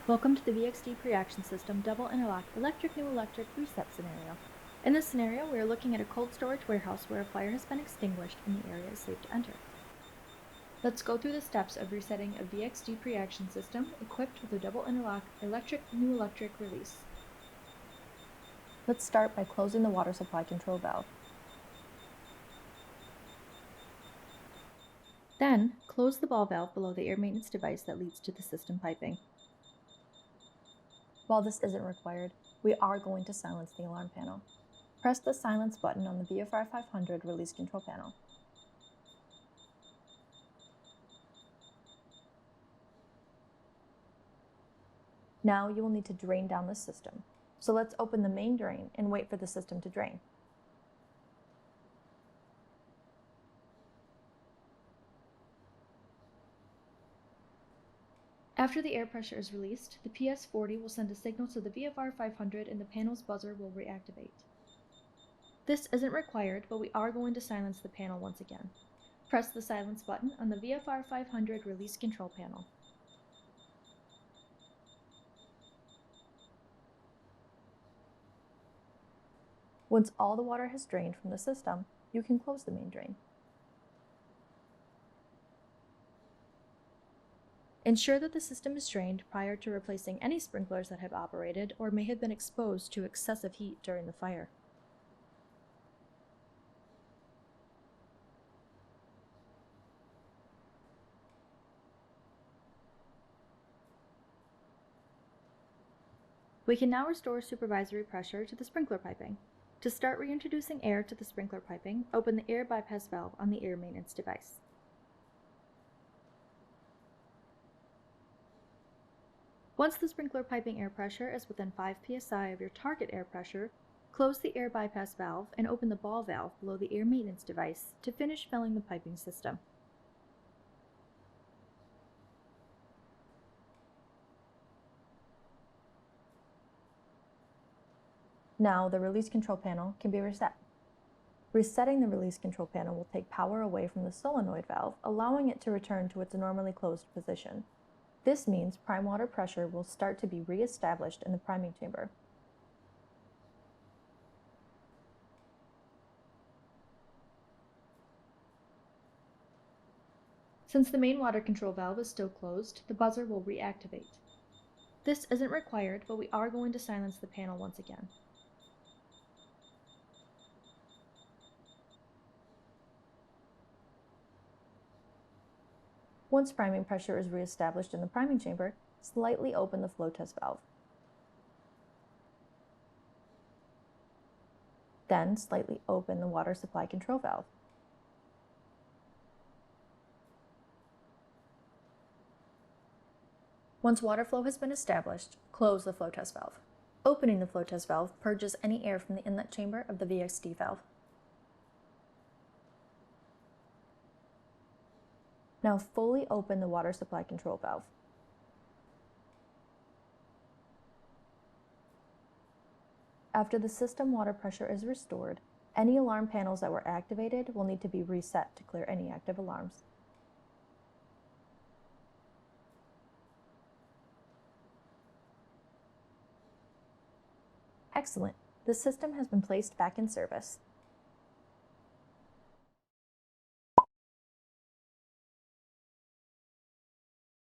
Welcome to the VXD Preaction System Double-Interlock Electric reset scenario. In this scenario, we are looking at a cold storage warehouse where a fire has been extinguished and the area is safe to enter. Let's go through the steps of resetting a VXD Preaction System equipped with a double-interlock Pneu-Lectric release. Let's start by closing the water supply control valve. Then, close the ball valve below the air maintenance device that leads to the system piping. While this isn't required, we are going to silence the alarm panel. Press the silence button on the VFR 500 release control panel. Now you will need to drain down the system. So let's open the main drain and wait for the system to drain. After the air pressure is released, the PS40 will send a signal to the VFR 500 and the panel's buzzer will reactivate. This isn't required, but we are going to silence the panel once again. Press the silence button on the VFR 500 release control panel. Once all the water has drained from the system, you can close the main drain. Ensure that the system is drained prior to replacing any sprinklers that have operated or may have been exposed to excessive heat during the fire. We can now restore supervisory pressure to the sprinkler piping. To start reintroducing air to the sprinkler piping, open the air bypass valve on the air maintenance device. Once the sprinkler piping air pressure is within 5 psi of your target air pressure, close the air bypass valve and open the ball valve below the air maintenance device to finish filling the piping system. Now the release control panel can be reset. Resetting the release control panel will take power away from the solenoid valve, allowing it to return to its normally closed position. This means prime water pressure will start to be re-established in the priming chamber. Since the main water control valve is still closed, the buzzer will reactivate. This isn't required, but we are going to silence the panel once again. Once priming pressure is re-established in the priming chamber, slightly open the flow test valve. Then slightly open the water supply control valve. Once water flow has been established, close the flow test valve. Opening the flow test valve purges any air from the inlet chamber of the VXD valve. Now fully open the water supply control valve. After the system water pressure is restored, any alarm panels that were activated will need to be reset to clear any active alarms. Excellent! The system has been placed back in service.